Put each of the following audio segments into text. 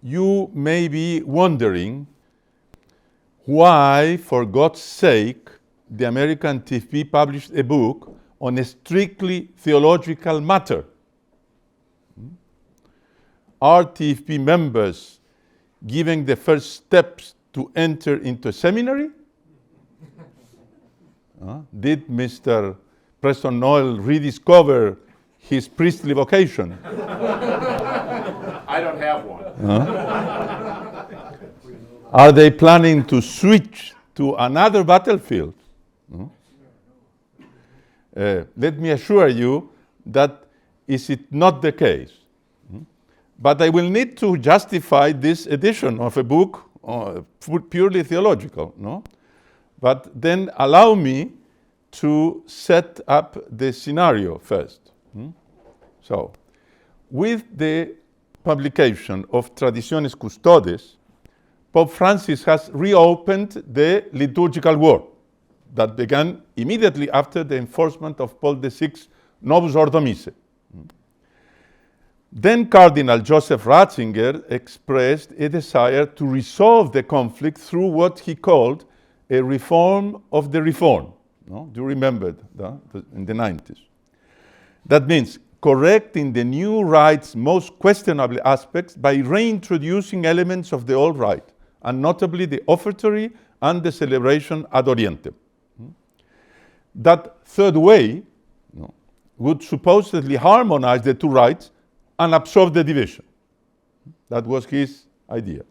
you may be wondering why, for God's sake, the American TFP published a book on a strictly theological matter. Are TFP members giving the first steps to enter into a seminary? Did Mr. Preston Noel rediscover his priestly vocation? I don't have one. Are they planning to switch to another battlefield? Let me assure you that is it not the case. But I will need to justify this edition of a book purely theological, no? But then allow me to set up the scenario first. So, with the publication of Traditiones Custodes, Pope Francis has reopened the liturgical war that began immediately after the enforcement of Paul VI's Novus Ordo Mass. Then Cardinal Joseph Ratzinger expressed a desire to resolve the conflict through what he called a reform of the reform. No? Do you remember that in the 90s? That means correcting the new rite's most questionable aspects by reintroducing elements of the old rite, and notably the offertory and the celebration ad orientem. That third way would supposedly harmonize the two rites and absorb the division. That was his idea.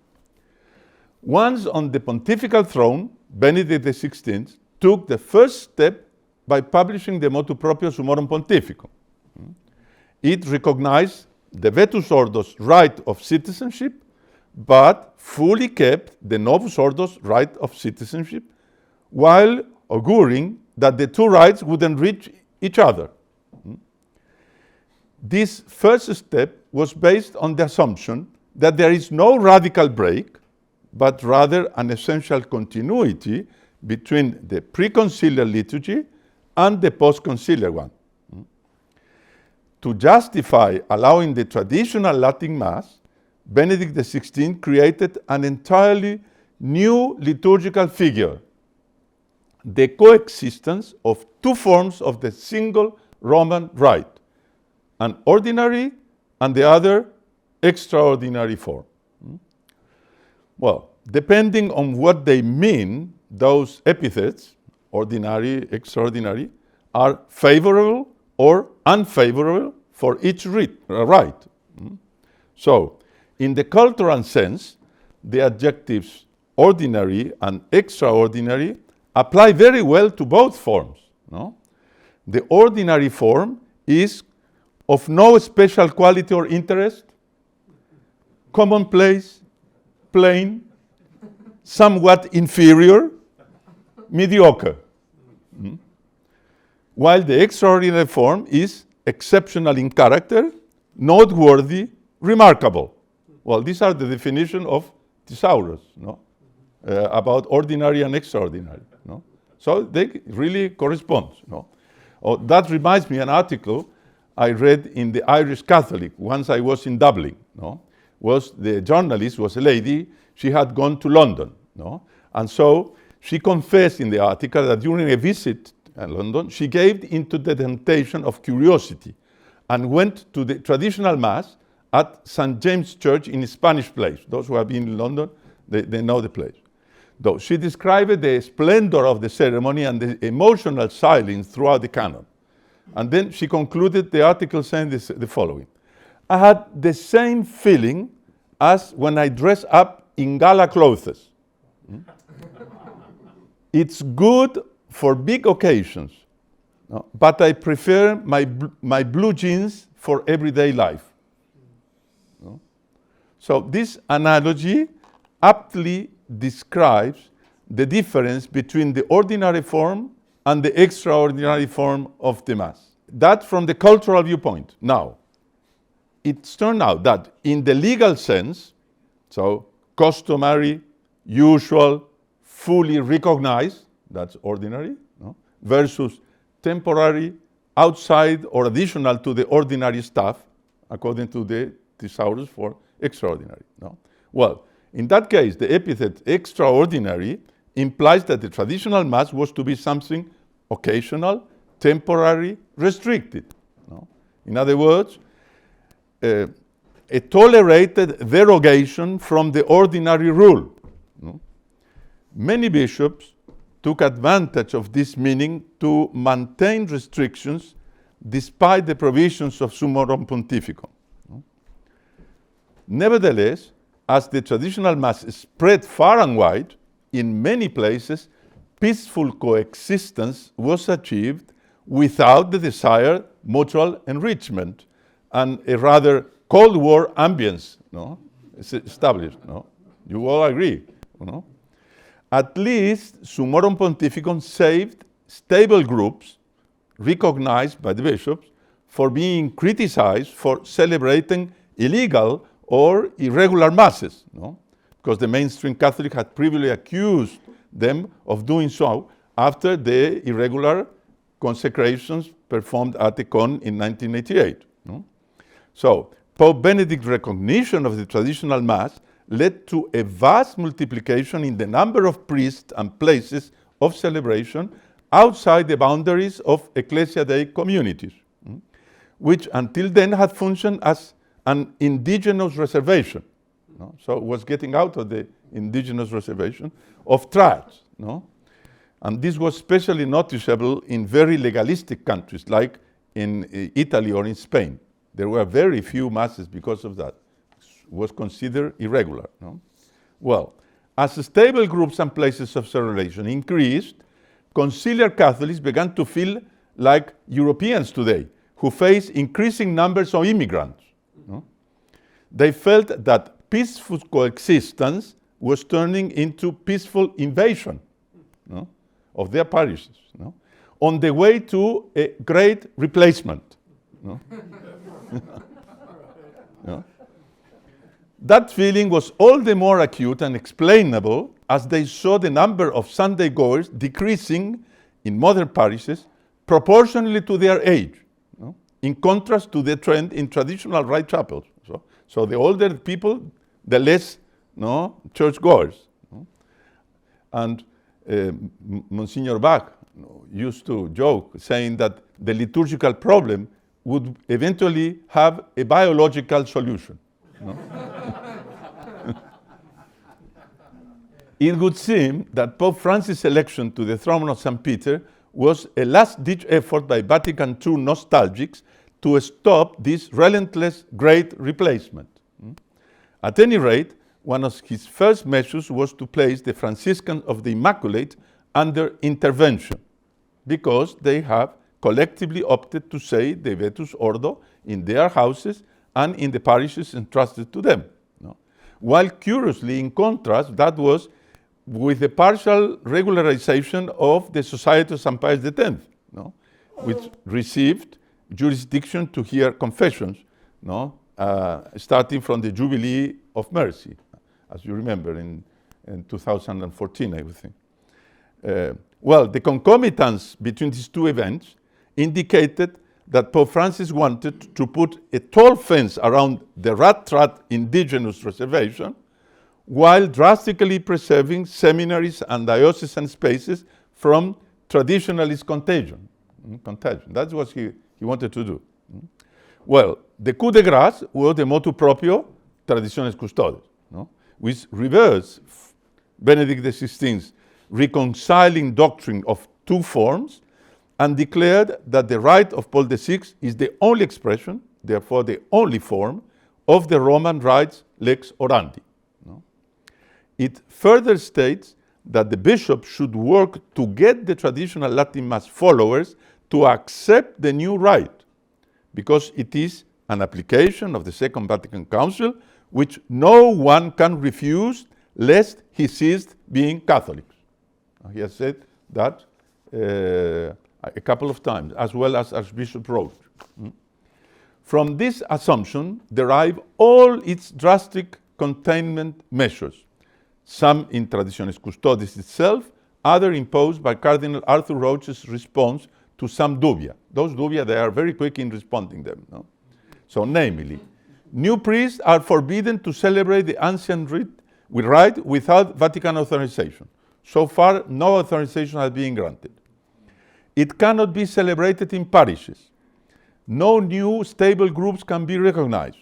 Once on the pontifical throne, Benedict XVI took the first step by publishing the Motu Proprio Summorum Pontificum. It recognized the Vetus Ordo's right of citizenship, but fully kept the Novus Ordo's right of citizenship, while auguring that the two rights would enrich each other. This first step was based on the assumption that there is no radical break, but rather an essential continuity between the pre-conciliar liturgy and the post-conciliar one. To justify allowing the traditional Latin Mass, Benedict XVI created an entirely new liturgical figure, the coexistence of two forms of the single Roman rite, an ordinary and the other extraordinary form. Well, depending on what they mean, those epithets, ordinary, extraordinary, are favorable or unfavorable for each rite. So, in the cultural sense, the adjectives ordinary and extraordinary apply very well to both forms. No? The ordinary form is of no special quality or interest, commonplace, plain, somewhat inferior, mediocre. While the extraordinary form is exceptional in character, noteworthy, remarkable. Well, these are the definition of Thesaurus, no? About ordinary and extraordinary. No? So they really correspond. No? Oh, that reminds me an article I read in the Irish Catholic once I was in Dublin. No? The journalist was a lady, she had gone to London. No? And so she confessed in the article that during a visit in London, she gave into the temptation of curiosity and went to the traditional Mass at St. James Church in a Spanish place. Those who have been in London, they know the place. Though she described the splendor of the ceremony and the emotional silence throughout the canon. And then she concluded the article saying the following. I had the same feeling as when I dress up in gala clothes. It's good for big occasions, no? But I prefer my blue jeans for everyday life. No? So this analogy aptly describes the difference between the ordinary form and the extraordinary form of the Mass. That from the cultural viewpoint. Now, it's turned out that in the legal sense, so customary, usual, fully recognized, that's ordinary, no? Versus temporary, outside or additional to the ordinary stuff, according to the Thesaurus for extraordinary. No? Well, in that case, the epithet extraordinary implies that the traditional Mass was to be something occasional, temporary, restricted. No? In other words, a tolerated derogation from the ordinary rule. No? Many bishops took advantage of this meaning to maintain restrictions despite the provisions of Summorum Pontificum. No? Nevertheless, as the traditional Mass spread far and wide, in many places, peaceful coexistence was achieved without the desired mutual enrichment, and a rather Cold War ambience, no, is established. No, you all agree, no? At least Summorum Pontificum saved stable groups recognized by the bishops for being criticized for celebrating illegal or irregular masses, no? Because the mainstream Catholic had previously accused them of doing so after the irregular consecrations performed at the Con in 1988. No? So, Pope Benedict's recognition of the traditional Mass led to a vast multiplication in the number of priests and places of celebration outside the boundaries of Ecclesia Dei communities, which until then had functioned as an indigenous reservation. No? So it was getting out of the indigenous reservation of tribes. No? And this was especially noticeable in very legalistic countries like in Italy or in Spain. There were very few masses because of that. It was considered irregular. No? Well, as stable groups and places of celebration increased, conciliar Catholics began to feel like Europeans today, who face increasing numbers of immigrants. No? They felt that peaceful coexistence was turning into peaceful invasion, no, of their parishes, no, on the way to a great replacement. No? No? That feeling was all the more acute and explainable as they saw the number of Sunday goers decreasing in modern parishes proportionally to their age, no? In contrast to the trend in traditional rite chapels. So the older people, the less, no, churchgoers. No? And Monsignor Bach used to joke, saying that the liturgical problem would eventually have a biological solution. No? It would seem that Pope Francis' election to the throne of St. Peter was a last-ditch effort by Vatican II nostalgics to stop this relentless great replacement. At any rate, one of his first measures was to place the Franciscans of the Immaculate under intervention, because they have collectively opted to say the Vetus Ordo in their houses and in the parishes entrusted to them. No? While curiously, in contrast, that was with the partial regularization of the Society of St. Pius X, no? Which received jurisdiction to hear confessions, no? Starting from the Jubilee of Mercy, as you remember, in 2014, I would think. Well, the concomitance between these two events indicated that Pope Francis wanted to put a tall fence around the rat-trap indigenous reservation while drastically preserving seminaries and diocesan spaces from traditionalist contagion. That's what he wanted to do. Well, the coup de grâce was the motu proprio Traditionis Custodes, no? Which reversed Benedict XVI's reconciling doctrine of two forms and declared that the rite of Paul VI is the only expression, therefore the only form, of the Roman rites lex orandi. No? It further states that the bishop should work to get the traditional Latin Mass followers to accept the new rite, because it is an application of the Second Vatican Council, which no one can refuse lest he ceased being Catholic. He has said that a couple of times, as well as Archbishop Roche. From this assumption derive all its drastic containment measures, some in Traditionis Custodes itself, other imposed by Cardinal Arthur Roche's response to some dubia. Those dubia, they are very quick in responding them. No? So namely, New priests are forbidden to celebrate the ancient rite without Vatican authorization. So far, no authorization has been granted. It cannot be celebrated in parishes. No new stable groups can be recognized.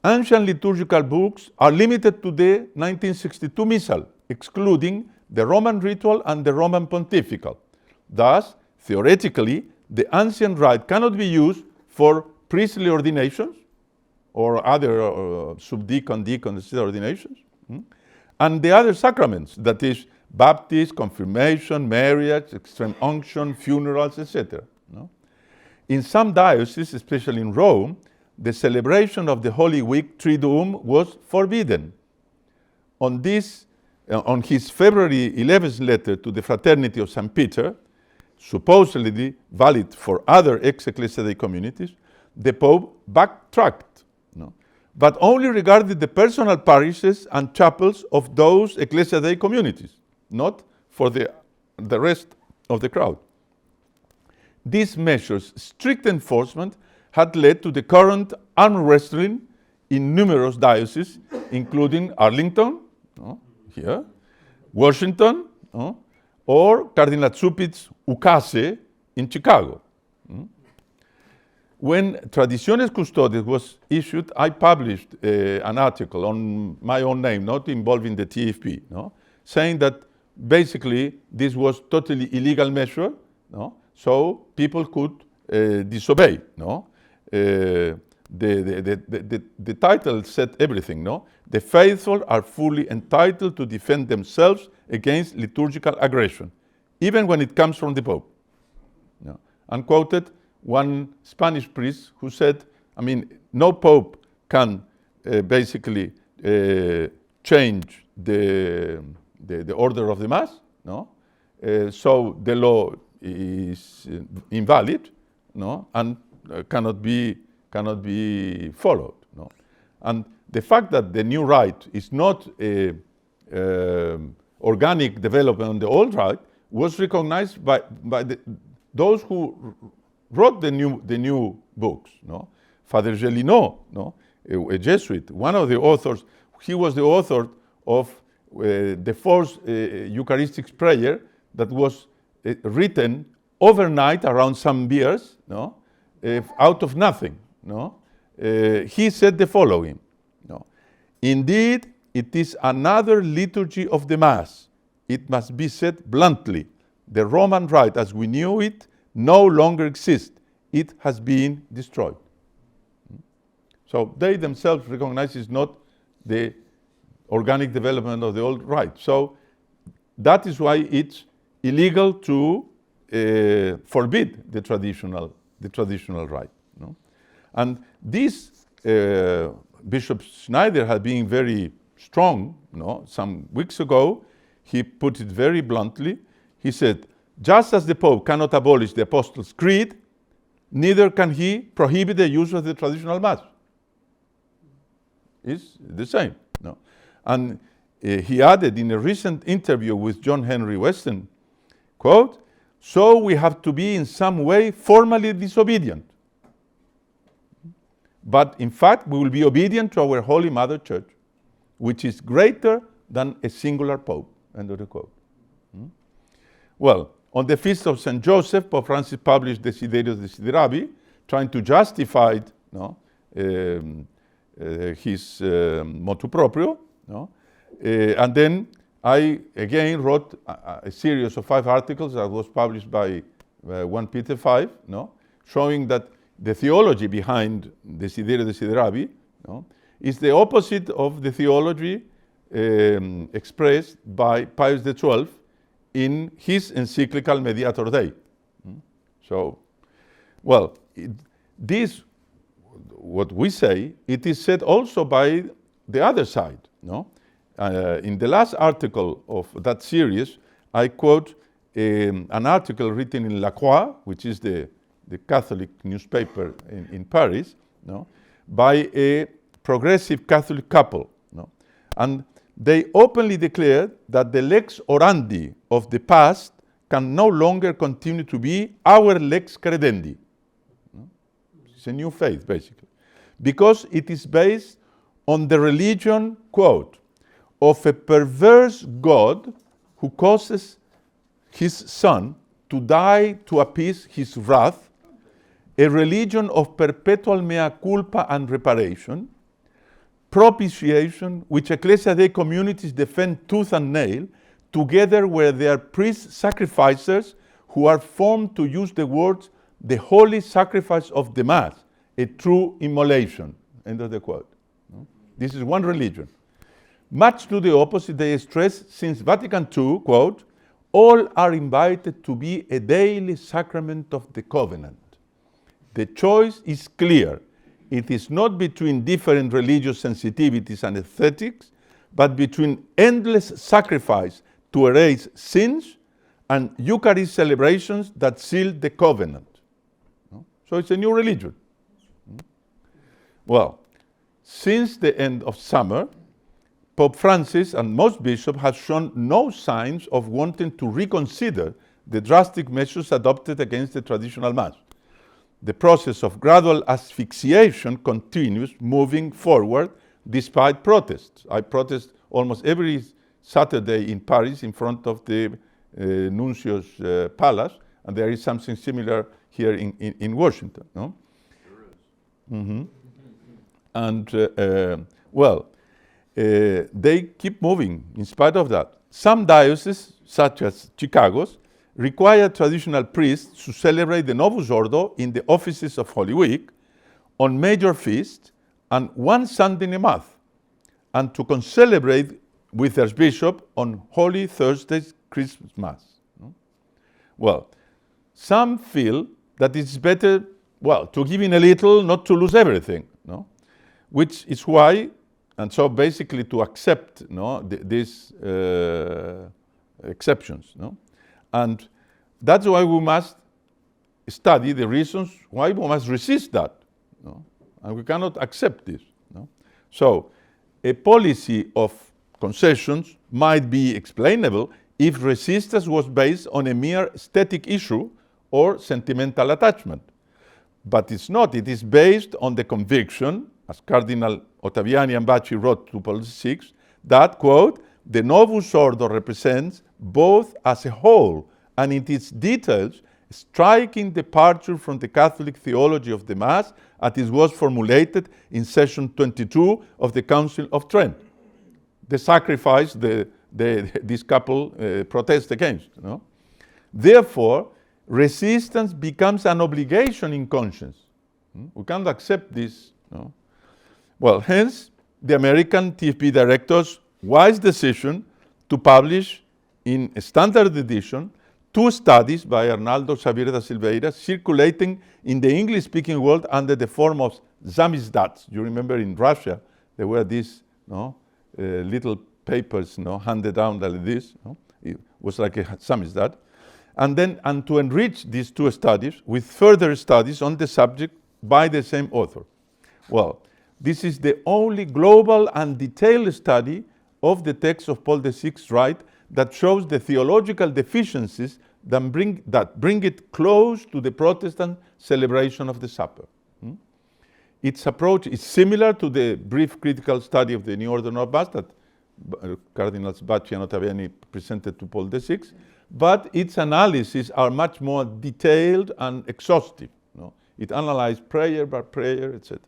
Ancient liturgical books are limited to the 1962 Missal, excluding the Roman Ritual and the Roman Pontifical. Thus, theoretically, the ancient rite cannot be used for priestly ordinations or other subdeacon, deacon, etc. ordinations, and the other sacraments, that is, baptism, confirmation, marriage, extreme unction, funerals, etc. No? In some dioceses, especially in Rome, the celebration of the Holy Week Triduum was forbidden. On his February 11th letter to the Fraternity of St. Peter, supposedly valid for other ex-ecclesiae communities, the Pope backtracked, but only regarded the personal parishes and chapels of those ecclesiae communities, not for the rest of the crowd. These measures' strict enforcement had led to the current arm wrestling in numerous dioceses, including Arlington, here, Washington, or Cardinal Tsupit's Ukase in Chicago. When Traditiones Custodes was issued, I published an article on my own name, not involving the TFP, saying that basically this was totally illegal measure, so people could disobey. The title said everything. The faithful are fully entitled to defend themselves against liturgical aggression, even when it comes from the Pope. And quoted one Spanish priest who said, no Pope can basically change the order of the Mass, so the law is invalid, and cannot be followed. And the fact that the new rite is not a organic development on the old rite was recognized by those who wrote the new books. Father Gélineau, a Jesuit, one of the authors, he was the author of the fourth Eucharistic prayer that was written overnight around some beers, out of nothing. He said the following: indeed, it is another liturgy of the Mass. It must be said bluntly. The Roman rite as we knew it no longer exists. It has been destroyed. So they themselves recognize it's not the organic development of the old rite. So that is why it's illegal to forbid the traditional rite. And this Bishop Schneider had been very strong. Some weeks ago, he put it very bluntly. He said, just as the Pope cannot abolish the Apostles' Creed, neither can he prohibit the use of the traditional Mass. It's the same. And he added in a recent interview with John Henry Weston, quote, so we have to be in some way formally disobedient. But in fact, we will be obedient to our Holy Mother Church, which is greater than a singular Pope. End of the quote. Well, on the feast of St. Joseph, Pope Francis published Desiderios Desiderabi, trying to justify his motu proprio. And then I again wrote a series of 5 articles that was published by 1 Peter 5, showing that the theology behind Desiderio Desiderabi is the opposite of the theology expressed by Pius XII in his encyclical Mediator Dei. So, well, this, what we say, it is said also by the other side. In the last article of that series, I quote an article written in La Croix, which is the Catholic newspaper in Paris, by a progressive Catholic couple. And they openly declared that the lex orandi of the past can no longer continue to be our lex credendi. It's a new faith, basically. because it is based on the religion, quote, of a perverse God who causes his son to die to appease his wrath, a religion of perpetual mea culpa and reparation, propitiation, which Ecclesia Dei communities defend tooth and nail, together where they are priest sacrificers who are formed to use the words, the holy sacrifice of the Mass, a true immolation, end of the quote. This is one religion. Much to the opposite, they stress, since Vatican II, quote, all are invited to be a daily sacrament of the covenant. The choice is clear. It is not between different religious sensitivities and aesthetics, but between endless sacrifice to erase sins and Eucharist celebrations that seal the covenant. So it's a new religion. Well, since the end of summer, Pope Francis and most bishops have shown no signs of wanting to reconsider the drastic measures adopted against the traditional Mass. The process of gradual asphyxiation continues moving forward despite protests. I protest almost every Saturday in Paris in front of the Nuncio's palace, and there is something similar here in Washington. No? Sure is. Mm-hmm. And, well, they keep moving in spite of that. Some dioceses, such as Chicago's, require traditional priests to celebrate the Novus Ordo in the offices of Holy Week, on major feasts, and one Sunday in a month, and to concelebrate with their bishop on Holy Thursday's Christmas Mass. Well, some feel that it's better, well, to give in a little, not to lose everything, no? Which is why, and so basically to accept these exceptions. No? And that's why we must study the reasons why we must resist that. No? And we cannot accept this. No? So a policy of concessions might be explainable if resistance was based on a mere aesthetic issue or sentimental attachment. But it's not. It is based on the conviction, as Cardinal Ottaviani and Bacci wrote to Paul VI, that, quote, the Novus Ordo represents both as a whole and in its details striking departure from the Catholic theology of the Mass as it was formulated in session 22 of the Council of Trent. The sacrifice this couple protest against. No? Therefore, resistance becomes an obligation in conscience. We can't accept this. No? Well, hence, the American TFP director's wise decision to publish in a standard edition 2 studies by Arnaldo Xavier da Silveira circulating in the English-speaking world under the form of samizdats. You remember in Russia, there were these little papers handed down like this. It was like a samizdat. And to enrich these 2 studies with further studies on the subject by the same author. Well, this is the only global and detailed study of the text of Paul VI's Rite that shows the theological deficiencies that bring it close to the Protestant celebration of the Supper. Its approach is similar to the brief critical study of the New Order of Mass that Cardinals Bacci and Ottaviani presented to Paul VI, but its analyses are much more detailed and exhaustive. It analyzed prayer by prayer, etc.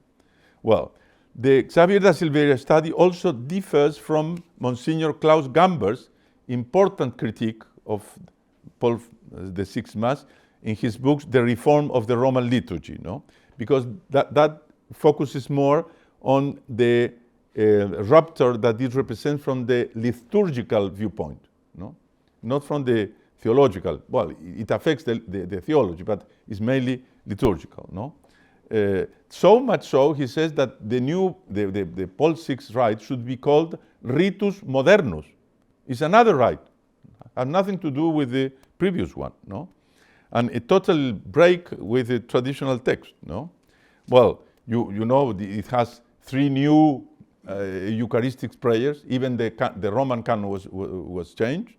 Well, the Xavier da Silveira study also differs from Monsignor Klaus Gamber's important critique of Paul VI Mass in his books, The Reform of the Roman Liturgy, because that focuses more on the rupture that it represents from the liturgical viewpoint, not from the theological. Well, it affects the theology, but it's mainly liturgical. So much so, he says that the Paul VI rite should be called Ritus Modernus. It's another rite, has nothing to do with the previous one, and a total break with the traditional text. Well, you know it has 3 new Eucharistic prayers. Even the Roman canon was changed.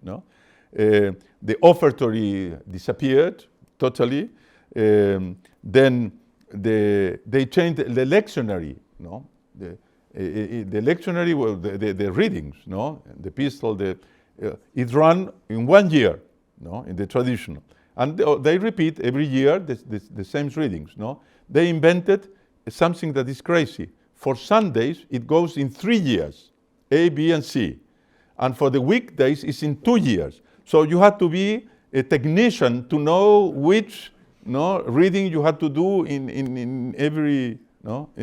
The offertory disappeared totally. Then they changed the lectionary, no? The lectionary, well, the readings, no? The epistle, it ran in 1 year, no? In the traditional. And they repeat every year the same readings, no? They invented something that is crazy. For Sundays, it goes in 3 years, A, B, and C. And for the weekdays, it's in 2 years. So you had to be a technician to know which reading you had to do in every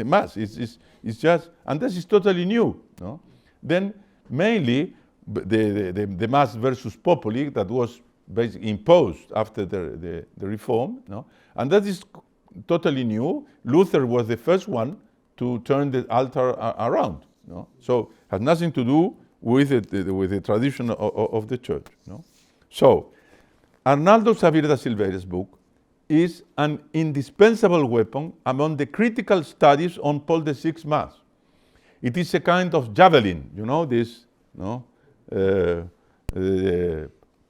mass. It's just, and this is totally new. No? Then mainly the Mass versus Populi that was basically imposed after the Reform, no? And that is totally new. Luther was the first one to turn the altar around. No? So it has nothing to do with the tradition of the church. No? So Arnaldo Xavier da Silveira's book is an indispensable weapon among the critical studies on Paul VI Mass. It is a kind of javelin, this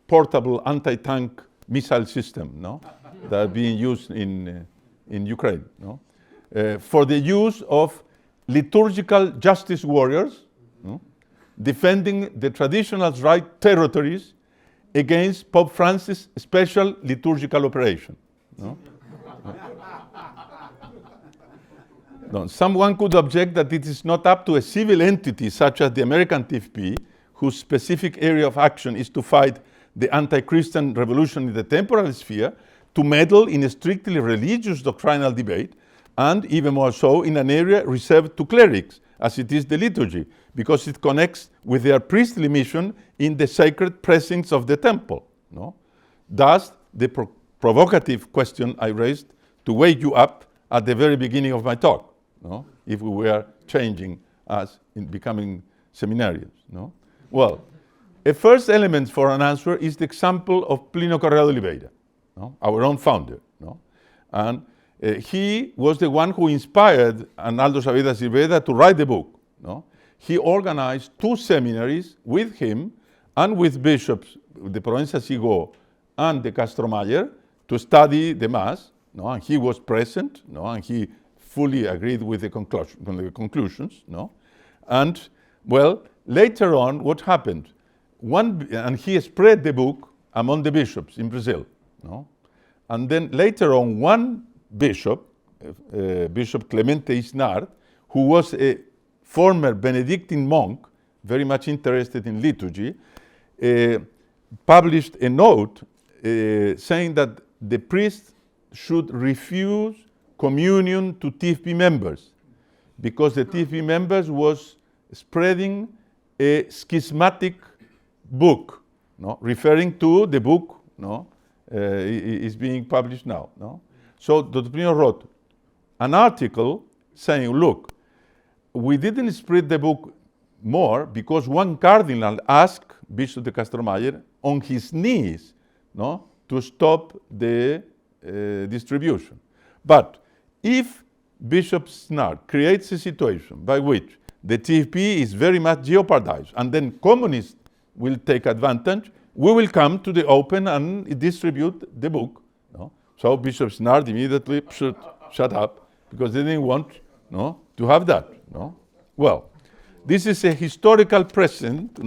portable anti-tank missile system, that are being used in Ukraine, for the use of liturgical justice warriors, defending the traditional right territories against Pope Francis' special liturgical operation. No? No, someone could object that it is not up to a civil entity such as the American TFP, whose specific area of action is to fight the anti-Christian revolution in the temporal sphere, to meddle in a strictly religious doctrinal debate, and even more so in an area reserved to clerics, as it is the liturgy, because it connects with their priestly mission in the sacred precincts of the temple. No? Thus, the provocative question I raised to wake you up at the very beginning of my talk, if we were changing as in becoming seminarians. Well, a first element for an answer is the example of Plinio Correa de Oliveira, our own founder. And he was the one who inspired Arnaldo Xavier da Silveira to write the book. He organized 2 seminaries with him and with bishops, the Provincia Sigó and the Castromayer, to study the Mass, and he was present, and he fully agreed with the conclusions. And, well, later on, what happened? And he spread the book among the bishops in Brazil. And then later on, one bishop, Bishop Clemente Isnard, who was a former Benedictine monk, very much interested in liturgy, published a note saying that the priest should refuse communion to TFP members because the TFP members was spreading a schismatic book, referring to the book is being published now. So Dr. Plinio wrote an article saying, look, we didn't spread the book more because one cardinal asked Bishop de Castromayer on his knees to stop the distribution. But if Bishop Snard creates a situation by which the TFP is very much jeopardized and then communists will take advantage, we will come to the open and distribute the book. So Bishop Snard immediately should shut up because they didn't want to have that. Well, this is a historical precedent.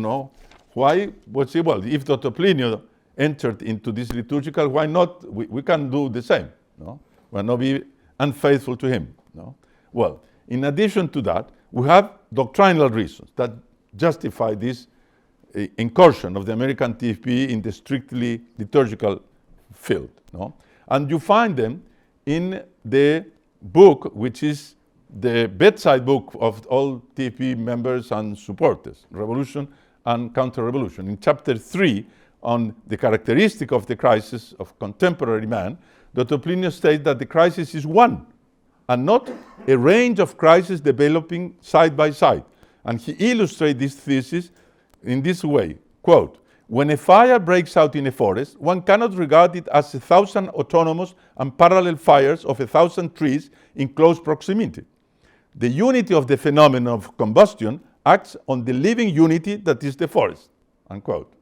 Why? Well, if Dr. Plinio entered into this liturgical, why not? We can do the same. Why not be unfaithful to him? Well, in addition to that, we have doctrinal reasons that justify this incursion of the American TFP in the strictly liturgical field. And you find them in the book, which is the bedside book of all TFP members and supporters, Revolution and Counter-Revolution. In chapter 3, on the characteristic of the crisis of contemporary man, Dr. Plinio states that the crisis is one, and not a range of crises developing side by side. And he illustrates this thesis in this way, quote, when a fire breaks out in a forest, one cannot regard it as 1,000 autonomous and parallel fires of 1,000 trees in close proximity. The unity of the phenomenon of combustion acts on the living unity that is the forest, unquote.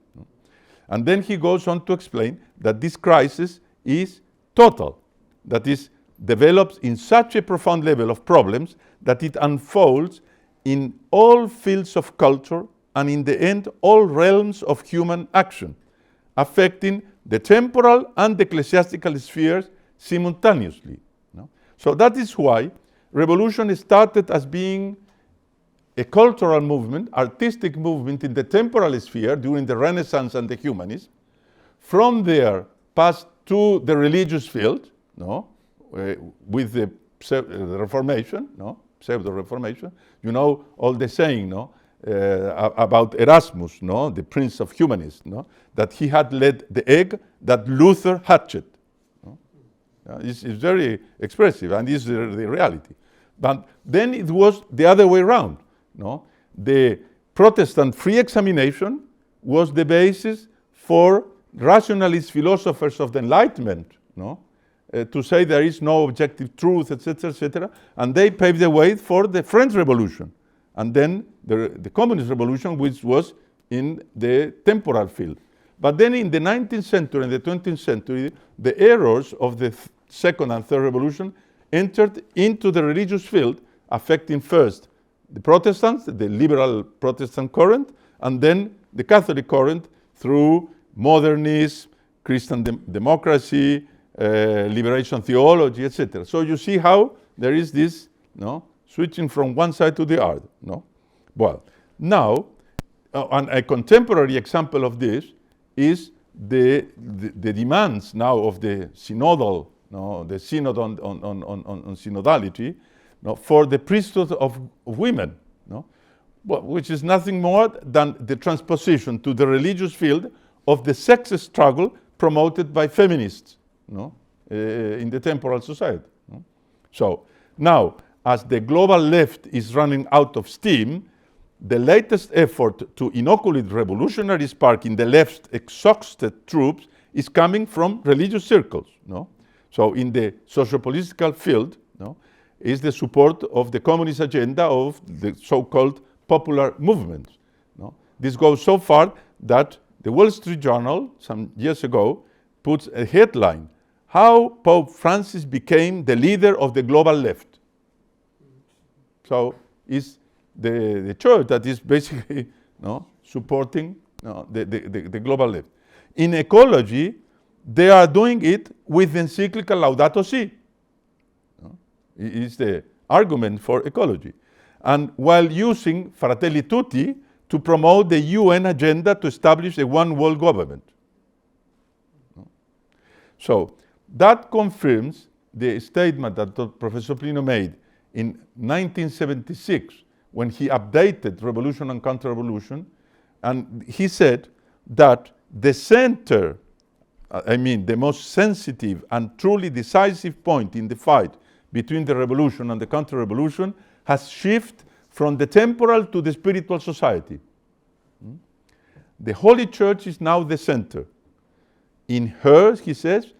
And then he goes on to explain that this crisis is total, that is develops in such a profound level of problems that it unfolds in all fields of culture and in the end all realms of human action, affecting the temporal and ecclesiastical spheres simultaneously. No? So that is why revolution started as being a cultural movement, artistic movement in the temporal sphere during the Renaissance and the Humanism. From there, passed to the religious field, no, with the Reformation, no, pseudo-Reformation. You know all the saying, no, about Erasmus, no, the Prince of Humanists, no, that he had laid the egg that Luther hatched. No? It's very expressive, and this is the reality. But then it was the other way around. No? The Protestant free examination was the basis for rationalist philosophers of the Enlightenment, no? To say there is no objective truth, etc., etc., and they paved the way for the French Revolution, and then the Communist Revolution, which was in the temporal field. But then in the 19th century and the 20th century, the errors of the Second and Third Revolution entered into the religious field, affecting first the Protestants, the liberal Protestant current, and then the Catholic current through modernism, Christian democracy, liberation theology, etc. So you see how there is this, no, switching from one side to the other. No? Well, now, and a contemporary example of this is the demands now of the synodal, no, the synod on synodality, no, for the priesthood of women, no, well, which is nothing more than the transposition to the religious field of the sex struggle promoted by feminists, no, in the temporal society. No? So now, as the global left is running out of steam, the latest effort to inoculate revolutionary spark in the left's exhausted troops is coming from religious circles. No? So in the socio-political field, no, is the support of the communist agenda of the so-called popular movements. No? This goes so far that the Wall Street Journal, some years ago, puts a headline, "How Pope Francis Became the Leader of the Global Left." So it's the church that is basically, no, supporting, no, the global left. In ecology, they are doing it with the encyclical Laudato Si. No? It is the argument for ecology. And while using Fratelli Tutti to promote the UN agenda to establish a one world government. No? So that confirms the statement that Professor Plino made in 1976 when he updated Revolution and Counter-Revolution, and he said that the center, the most sensitive and truly decisive point in the fight between the revolution and the counter-revolution has shifted from the temporal to the spiritual society. The Holy Church is now the center. In her, he says,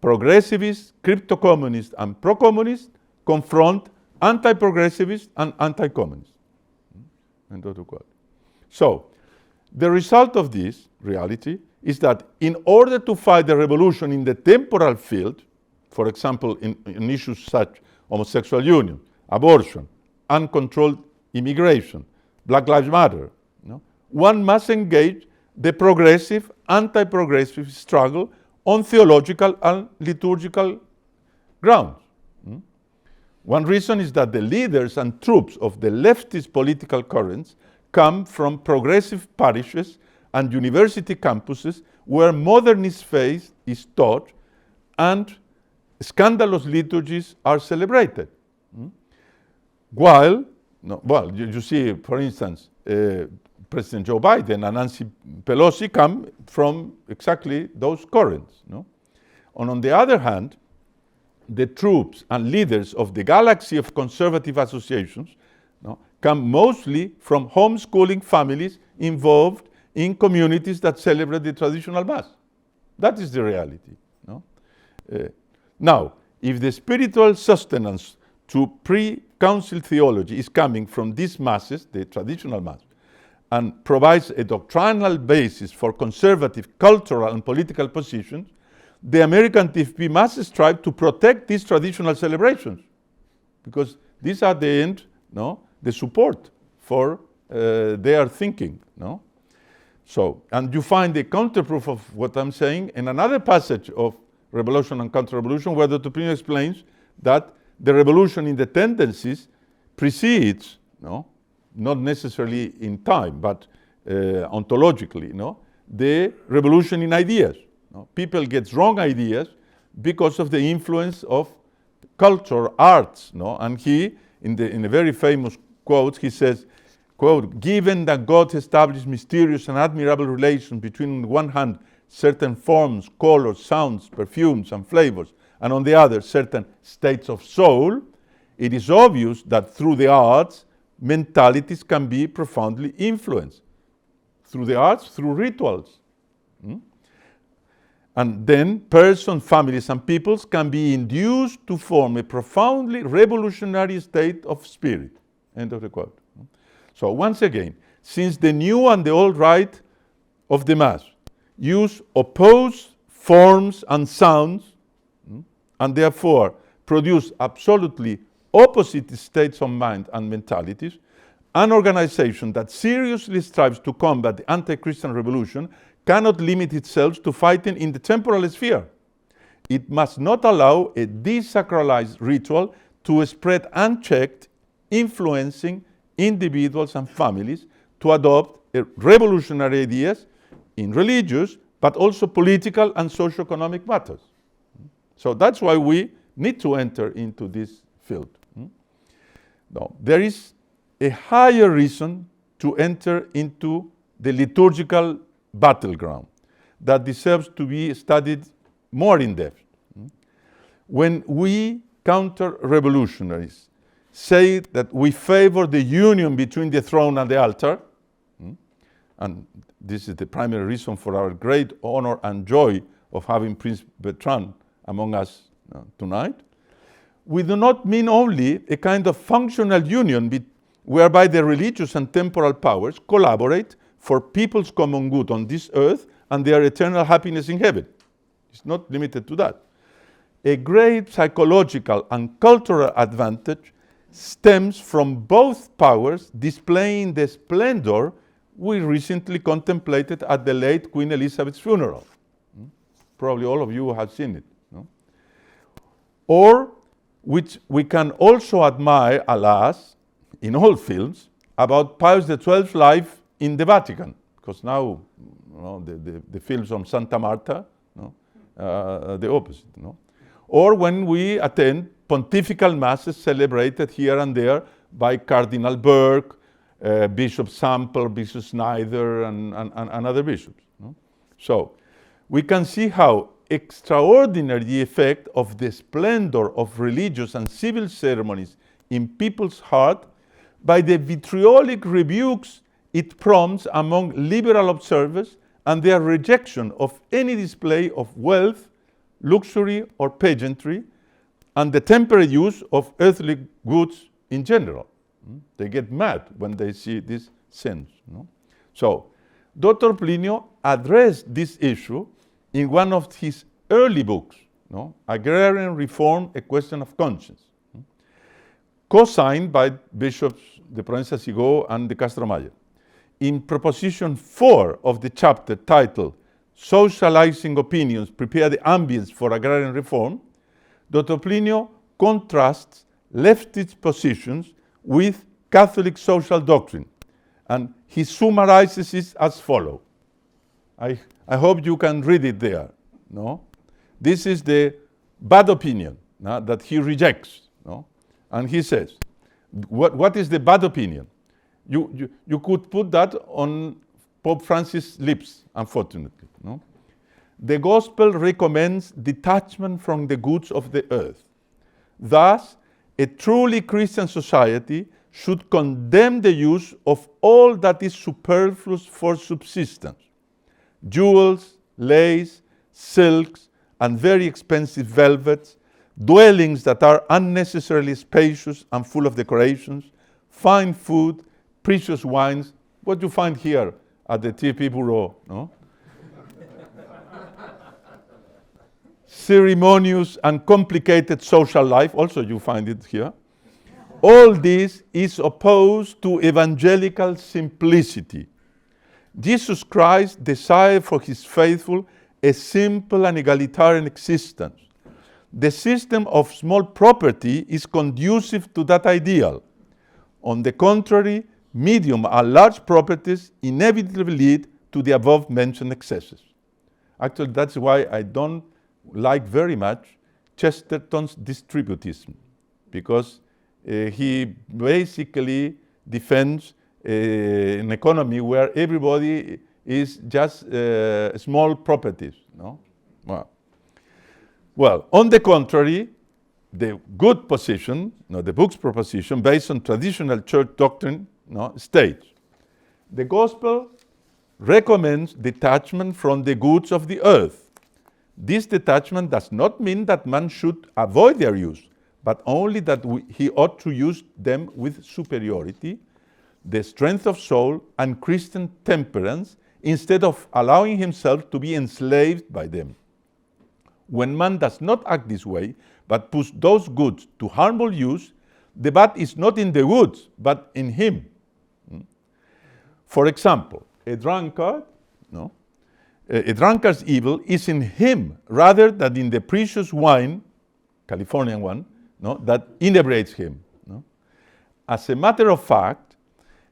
progressivists, crypto-communists, and pro-communists confront anti-progressivists and anti-communists. So, the result of this reality is that in order to fight the revolution in the temporal field, for example, in issues such homosexual union, abortion, uncontrolled immigration, Black Lives Matter, no, one must engage the progressive, anti-progressive struggle on theological and liturgical grounds. One reason is that the leaders and troops of the leftist political currents come from progressive parishes and university campuses where modernist faith is taught and scandalous liturgies are celebrated. While, you see, for instance, President Joe Biden and Nancy Pelosi come from exactly those currents. No? And on the other hand, the troops and leaders of the galaxy of conservative associations, no, come mostly from homeschooling families involved in communities that celebrate the traditional Mass. That is the reality. No? Now, if the spiritual sustenance to pre-council theology is coming from these masses, the traditional Mass, and provides a doctrinal basis for conservative cultural and political positions, the American TFP must strive to protect these traditional celebrations, because these are the end, no, the support for their thinking, no. So, and you find the counterproof of what I'm saying in another passage of Revolution and Counter-Revolution, where Dr. Plinio explains that the revolution in the tendencies precedes, no, not necessarily in time, but ontologically, no, the revolution in ideas. No? People get wrong ideas because of the influence of culture, arts, no? And he, in a very famous quote, he says, quote, "Given that God established mysterious and admirable relations between, on the one hand, certain forms, colors, sounds, perfumes, and flavors, and on the other, certain states of soul, it is obvious that through the arts, mentalities can be profoundly influenced. Through the arts, through rituals. And then persons, families, and peoples can be induced to form a profoundly revolutionary state of spirit." End of the quote. So once again, since the new and the old rite of the Mass use opposed forms and sounds, and therefore produce absolutely opposite states of mind and mentalities, an organization that seriously strives to combat the anti-Christian revolution cannot limit itself to fighting in the temporal sphere. It must not allow a desacralized ritual to spread unchecked, influencing individuals and families to adopt revolutionary ideas in religious, but also political and socio-economic matters. So that's why we need to enter into this field. Now, there is a higher reason to enter into the liturgical battleground that deserves to be studied more in depth. When we counter-revolutionaries say that we favor the union between the throne and the altar, and this is the primary reason for our great honor and joy of having Prince Bertrand among us tonight, we do not mean only a kind of functional union whereby the religious and temporal powers collaborate for people's common good on this earth and their eternal happiness in heaven. It's not limited to that. A great psychological and cultural advantage stems from both powers displaying the splendor we recently contemplated at the late Queen Elizabeth's funeral. Probably all of you have seen it. No? Or which we can also admire, alas, in all films, about Pius XII's life in the Vatican, because now the films on Santa Marta, the opposite. Or when we attend pontifical masses celebrated here and there by Cardinal Burke, Bishop Sample, Bishop Snyder, and other bishops. So we can see how extraordinary the effect of the splendor of religious and civil ceremonies in people's heart by the vitriolic rebukes it prompts among liberal observers and their rejection of any display of wealth, luxury, or pageantry, and the temperate use of earthly goods in general. They get mad when they see these sins. So, Dr. Plinio addressed this issue in one of his early books, Agrarian Reform, A Question of Conscience, co-signed by Bishops de Provenza Sigot and de Castro-Mayer. In Proposition 4 of the chapter titled Socializing Opinions Prepare the Ambience for Agrarian Reform, Dr. Plinio contrasts leftist positions with Catholic social doctrine, and he summarizes it as follows. I hope you can read it there. This is the bad opinion that he rejects. And he says, what is the bad opinion? You could put that on Pope Francis' lips, unfortunately. The gospel recommends detachment from the goods of the earth. Thus, a truly Christian society should condemn the use of all that is superfluous for subsistence. Jewels, lace, silks, and very expensive velvets, dwellings that are unnecessarily spacious and full of decorations, fine food, precious wines, what you find here at the TP Bureau. ceremonious and complicated social life, also you find it here. All this is opposed to evangelical simplicity. Jesus Christ desired for his faithful a simple and egalitarian existence. The system of small property is conducive to that ideal. On the contrary, medium and large properties inevitably lead to the above-mentioned excesses. Actually, that's why I don't like very much Chesterton's distributism, because he basically defends an economy where everybody is just small properties. No? Well, on the contrary, the good position, the book's proposition, based on traditional church doctrine, states, the gospel recommends detachment from the goods of the earth. This detachment does not mean that man should avoid their use, but only that he ought to use them with superiority, the strength of soul, and Christian temperance, instead of allowing himself to be enslaved by them. When man does not act this way, but puts those goods to harmful use, the bad is not in the goods, but in him. For example, a drunkard's evil is in him rather than in the precious wine, Californian one, that inebriates him. As a matter of fact,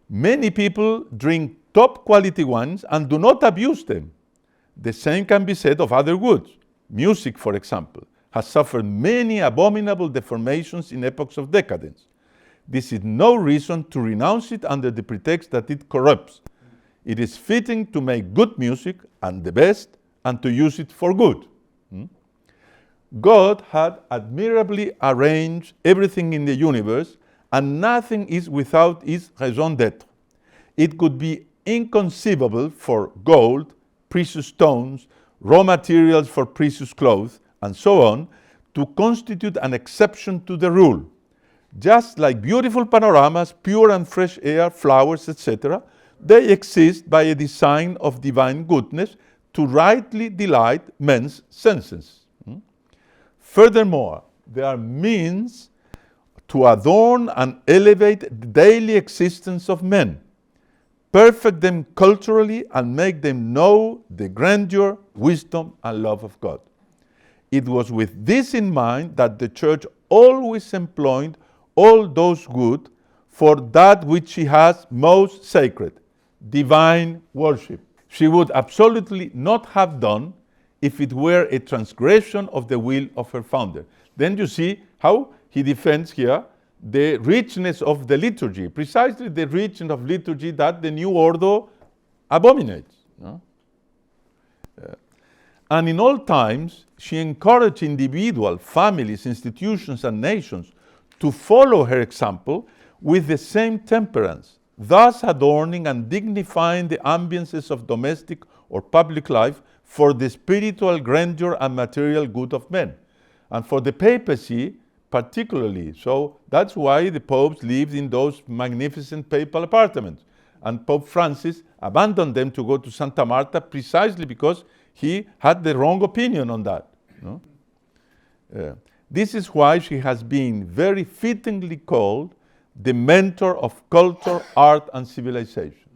many people drink top quality wines and do not abuse them. The same can be said of other goods. Music, for example, has suffered many abominable deformations in epochs of decadence. This is no reason to renounce it under the pretext that it corrupts. It is fitting to make good music, and the best, and to use it for good. God had admirably arranged everything in the universe, and nothing is without its raison d'être. It could be inconceivable for gold, precious stones, raw materials for precious clothes, and so on, to constitute an exception to the rule. Just like beautiful panoramas, pure and fresh air, flowers, etc., they exist by a design of divine goodness to rightly delight men's senses. Furthermore, there are means to adorn and elevate the daily existence of men, perfect them culturally, and make them know the grandeur, wisdom, and love of God. It was with this in mind that the Church always employed all those good for that which she has most sacred, divine worship. She would absolutely not have done if it were a transgression of the will of her founder. Then you see how he defends here the richness of the liturgy, precisely the richness of liturgy that the new Ordo abominates. And in all times, she encouraged individuals, families, institutions, and nations to follow her example with the same temperance, thus adorning and dignifying the ambiences of domestic or public life for the spiritual grandeur and material good of men, and for the papacy particularly. So that's why the popes lived in those magnificent papal apartments, and Pope Francis abandoned them to go to Santa Marta precisely because he had the wrong opinion on that. This is why she has been very fittingly called the mentor of culture, art, and civilization.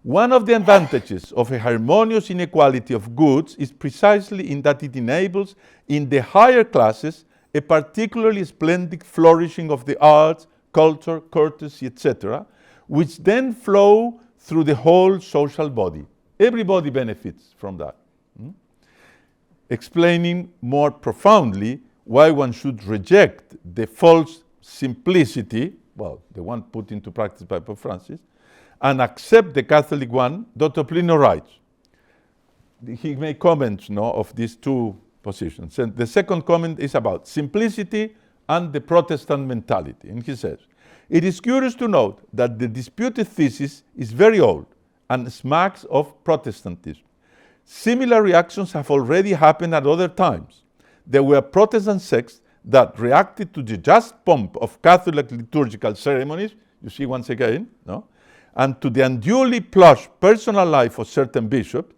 One of the advantages of a harmonious inequality of goods is precisely in that it enables in the higher classes a particularly splendid flourishing of the arts, culture, courtesy, etc., which then flow through the whole social body. Everybody benefits from that. Explaining more profoundly why one should reject the false simplicity, well, the one put into practice by Pope Francis, and accept the Catholic one, Dr. Plino writes. He made comments of these two positions. And the second comment is about simplicity and the Protestant mentality. And he says, it is curious to note that the disputed thesis is very old and smacks of Protestantism. Similar reactions have already happened at other times. There were Protestant sects that reacted to the just pomp of Catholic liturgical ceremonies, you see once again, and to the unduly plush personal life of certain bishops,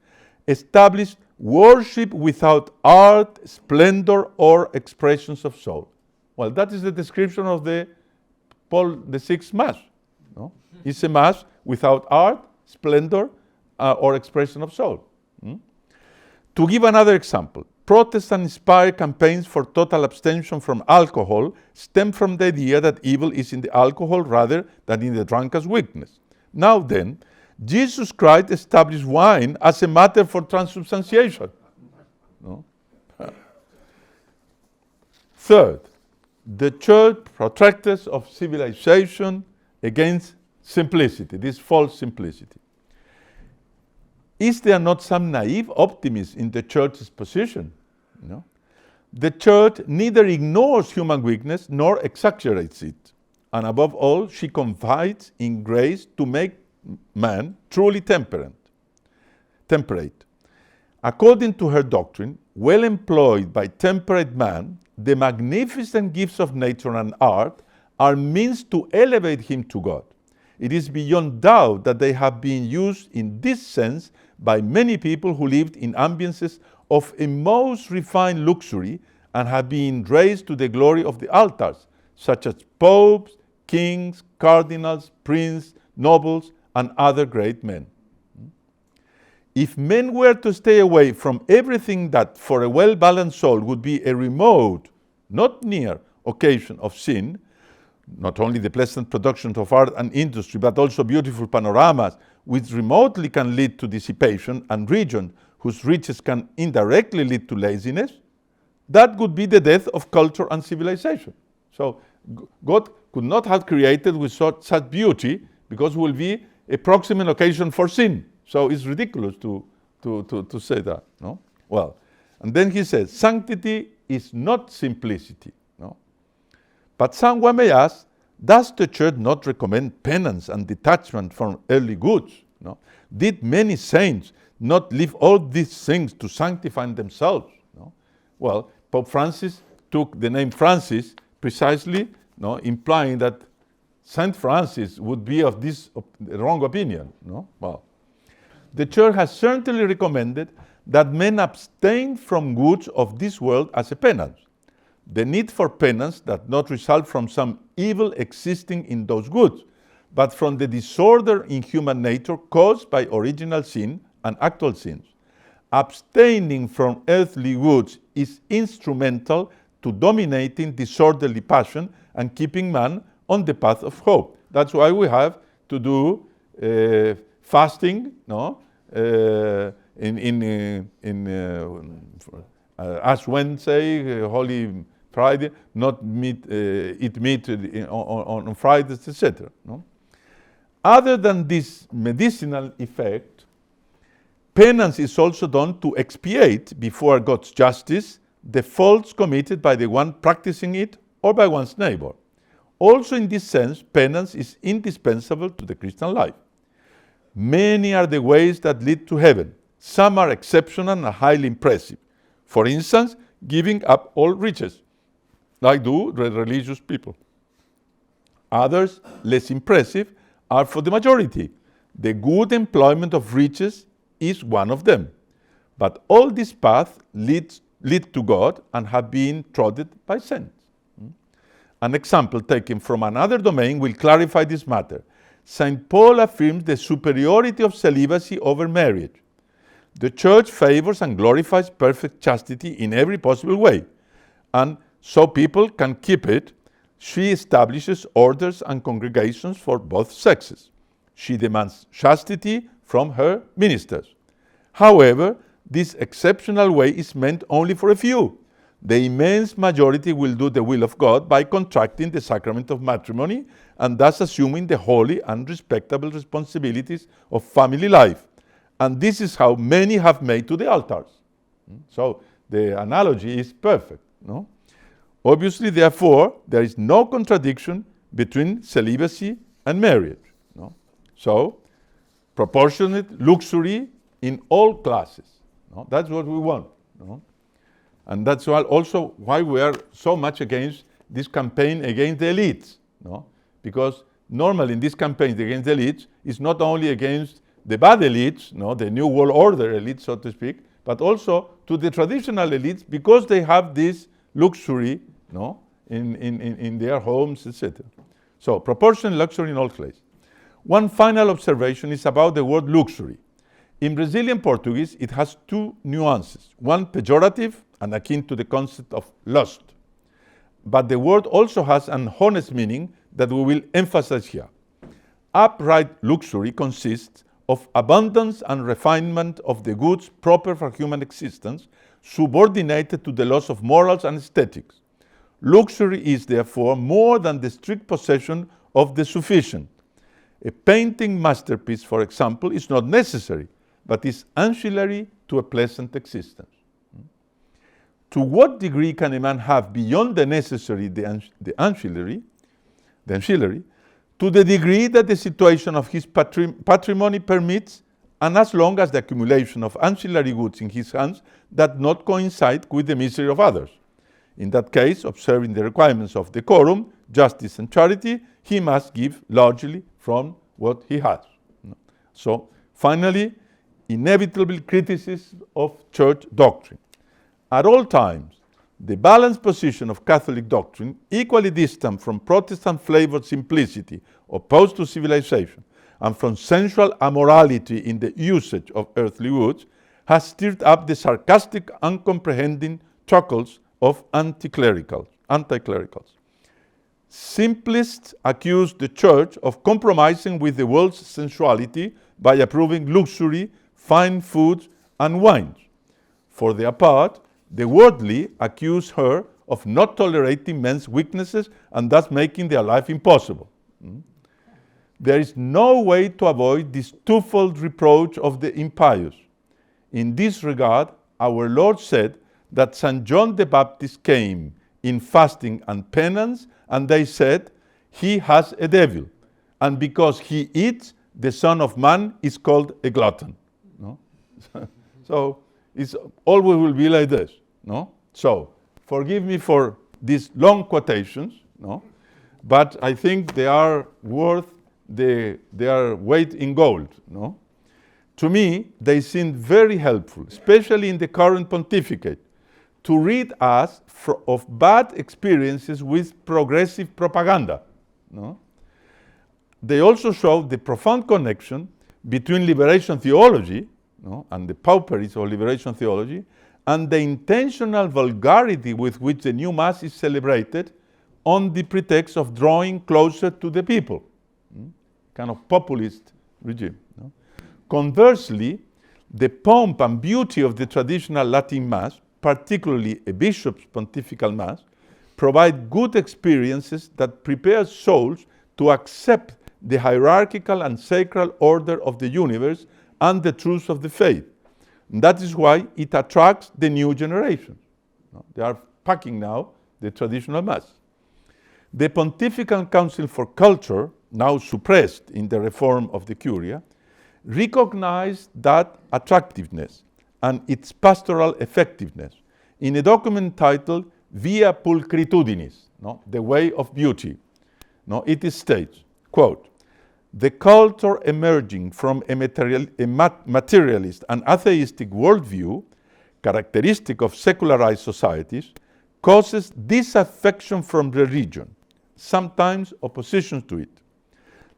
established worship without art, splendor, or expressions of soul. Well, that is the description of the Paul VI Mass. No? It's a Mass without art, splendor, or expression of soul. To give another example, Protestant-inspired campaigns for total abstention from alcohol stem from the idea that evil is in the alcohol rather than in the drunkard's weakness. Now then, Jesus Christ established wine as a matter for transubstantiation. No? Third, the church protractors of civilization against simplicity, this false simplicity. Is there not some naive optimism in the church's position? No. The church neither ignores human weakness nor exaggerates it. And above all, she confides in grace to make man truly temperate. According to her doctrine, well employed by temperate man, the magnificent gifts of nature and art are means to elevate him to God. It is beyond doubt that they have been used in this sense by many people who lived in ambiences of a most refined luxury and have been raised to the glory of the altars, such as popes, kings, cardinals, princes, nobles, and other great men. If men were to stay away from everything that for a well-balanced soul would be a remote, not near occasion of sin, not only the pleasant productions of art and industry, but also beautiful panoramas, which remotely can lead to dissipation, and region whose riches can indirectly lead to laziness, that would be the death of culture and civilization. So God could not have created with such beauty, because it will be a proximate occasion for sin. So it's ridiculous to say that. No? Well, and then he says, sanctity is not simplicity. No? But someone may ask, does the church not recommend penance and detachment from earthly goods? No? Did many saints not leave all these things to sanctify themselves? No? Well, Pope Francis took the name Francis precisely, no, implying that Saint Francis would be of this wrong opinion. No? Well, the church has certainly recommended that men abstain from goods of this world as a penance. The need for penance does not result from some evil existing in those goods, but from the disorder in human nature caused by original sin and actual sins. Abstaining from earthly goods is instrumental to dominating disorderly passion and keeping man on the path of hope. That's why we have to do fasting, no? Ash Wednesday, Holy Friday, not eat meat on Fridays, etc. No? Other than this medicinal effect, penance is also done to expiate before God's justice the faults committed by the one practicing it or by one's neighbor. Also in this sense, penance is indispensable to the Christian life. Many are the ways that lead to heaven. Some are exceptional and highly impressive. For instance, giving up all riches, like do the religious people. Others, less impressive, are for the majority. The good employment of riches is one of them. But all these paths lead to God and have been trodden by saints. An example taken from another domain will clarify this matter. St. Paul affirms the superiority of celibacy over marriage. The church favors and glorifies perfect chastity in every possible way, and so people can keep it. She establishes orders and congregations for both sexes. She demands chastity from her ministers. However, this exceptional way is meant only for a few. The immense majority will do the will of God by contracting the sacrament of matrimony and thus assuming the holy and respectable responsibilities of family life. And this is how many have made to the altars. So the analogy is perfect. No? Obviously, therefore, there is no contradiction between celibacy and marriage. No? So, proportionate luxury in all classes. No? That's what we want. No? And that's also why we are so much against this campaign against the elites. No? Because normally in these campaigns against the elites, it's not only against the bad elites, no, the New World Order elites, so to speak, but also to the traditional elites because they have this luxury, no, in their homes, etc. So proportion, luxury in all places. One final observation is about the word luxury. In Brazilian Portuguese, it has two nuances, one pejorative and akin to the concept of lust. But the word also has an honest meaning that we will emphasize here. Upright luxury consists of abundance and refinement of the goods proper for human existence, subordinated to the laws of morals and aesthetics. Luxury is therefore more than the strict possession of the sufficient. A painting masterpiece, for example, is not necessary, but is ancillary to a pleasant existence. To what degree can a man have beyond the necessary the ancillary? To the degree that the situation of his patrimony permits, and as long as the accumulation of ancillary goods in his hands does not coincide with the misery of others. In that case, observing the requirements of decorum, justice, and charity, he must give largely from what he has. So, finally, inevitable criticism of church doctrine. At all times, the balanced position of Catholic doctrine, equally distant from Protestant-flavored simplicity opposed to civilization, and from sensual immorality in the usage of earthly goods, has stirred up the sarcastic, uncomprehending chuckles of anti-clericals. Simplists accuse the Church of compromising with the world's sensuality by approving luxury, fine foods, and wines. For their part, the worldly accuse her of not tolerating men's weaknesses and thus making their life impossible. There is no way to avoid this twofold reproach of the impious. In this regard, our Lord said that St. John the Baptist came in fasting and penance, and they said, "He has a devil, and because he eats, the Son of Man is called a glutton." No? So it's always will be like this. No? So forgive me for these long quotations, no? But I think they are worth their weight in gold. No? To me, they seem very helpful, especially in the current pontificate, to rid us of bad experiences with progressive propaganda. No? They also show the profound connection between liberation theology, no, and the pauperism of liberation theology, and the intentional vulgarity with which the new Mass is celebrated on the pretext of drawing closer to the people. Kind of populist regime. No? Conversely, the pomp and beauty of the traditional Latin Mass, particularly a bishop's pontifical Mass, provide good experiences that prepare souls to accept the hierarchical and sacral order of the universe and the truths of the faith. And that is why it attracts the new generation. No? They are packing now the traditional Mass. The Pontifical Council for Culture, now suppressed in the reform of the Curia, recognized that attractiveness and its pastoral effectiveness in a document titled Via Pulchritudinis, no? The Way of Beauty. No? It states, quote, "The culture emerging from a materialist and atheistic worldview, characteristic of secularized societies, causes disaffection from religion, sometimes opposition to it.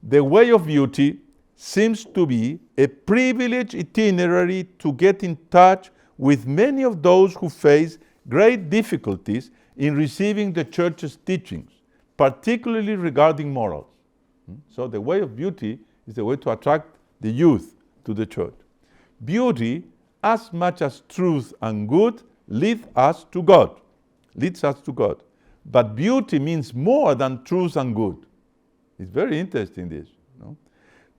The way of beauty seems to be a privileged itinerary to get in touch with many of those who face great difficulties in receiving the Church's teachings, particularly regarding morals." So the way of beauty is the way to attract the youth to the Church. Beauty, as much as truth and good, leads us to God. But beauty means more than truth and good. It's very interesting, this. No?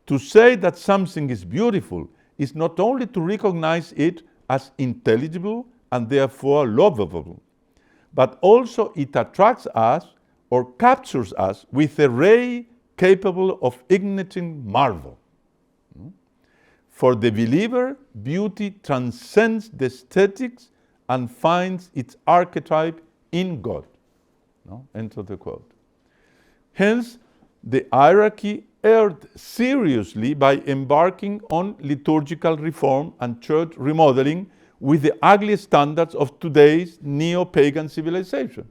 To say that something is beautiful is not only to recognize it as intelligible and therefore lovable, but also it attracts us or captures us with a ray capable of igniting marvel. For the believer, beauty transcends the aesthetics and finds its archetype in God. No? End of the quote. Hence, the hierarchy erred seriously by embarking on liturgical reform and church remodeling with the ugly standards of today's neo-pagan civilization.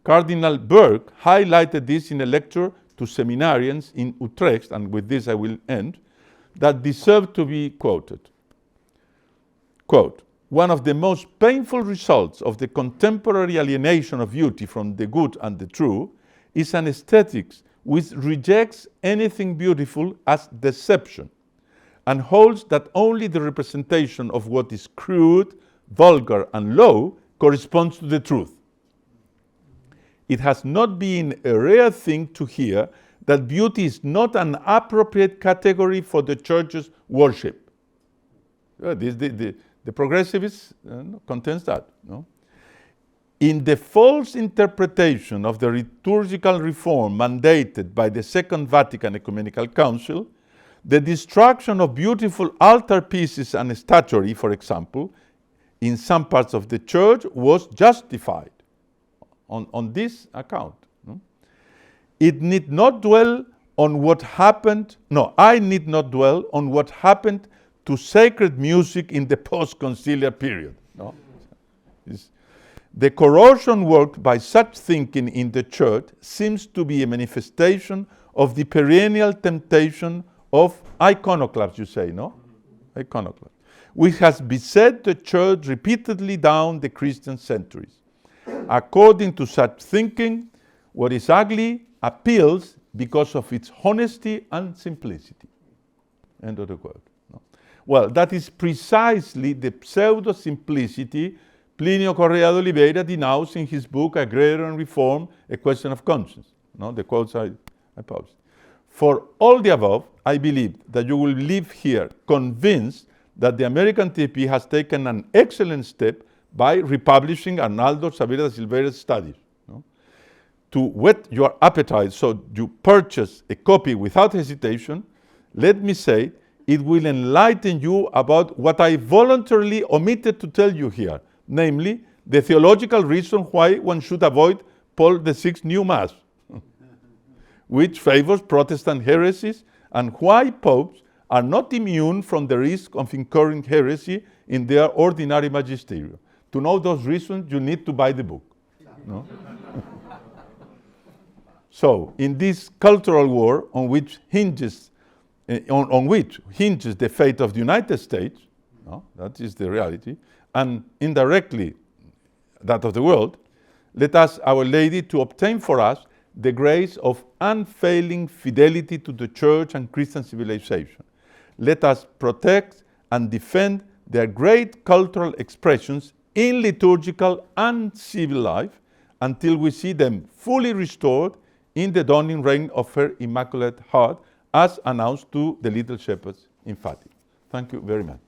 Cardinal Burke highlighted this in a lecture to seminarians in Utrecht, and with this I will end, that deserve to be quoted. Quote, "One of the most painful results of the contemporary alienation of beauty from the good and the true is an aesthetics which rejects anything beautiful as deception and holds that only the representation of what is crude, vulgar, and low corresponds to the truth. It has not been a rare thing to hear that beauty is not an appropriate category for the church's worship." The progressivist contends that. No? In the false interpretation of the liturgical reform mandated by the Second Vatican Ecumenical Council, the destruction of beautiful altar pieces and statuary, for example, in some parts of the church was justified on this account. No? I need not dwell on what happened to sacred music in the post-conciliar period. No? The corrosion worked by such thinking in the church seems to be a manifestation of the perennial temptation of iconoclasts, you say, no? Iconoclasts, which has beset the church repeatedly down the Christian centuries. According to such thinking, what is ugly appeals because of its honesty and simplicity. End of the quote. No? Well, that is precisely the pseudo-simplicity Plinio Correa de Oliveira denounced in his book Agrarian Reform, A Question of Conscience. No? The quotes I posted. For all the above, I believe that you will leave here convinced that the American TP has taken an excellent step by republishing Arnaldo Xavier da Silveira's studies. No? To whet your appetite so you purchase a copy without hesitation, let me say it will enlighten you about what I voluntarily omitted to tell you here, namely the theological reason why one should avoid Paul VI's new Mass, which favors Protestant heresies, and why popes are not immune from the risk of incurring heresy in their ordinary magisterium. To know those reasons, you need to buy the book. No? So, in this cultural war on which hinges the fate of the United States, no? That is the reality, and indirectly that of the world, let us, Our Lady, to obtain for us the grace of unfailing fidelity to the Church and Christian civilization. Let us protect and defend their great cultural expressions in liturgical and civil life until we see them fully restored in the dawning reign of her Immaculate Heart, as announced to the little shepherds in Fatima. Thank you very much.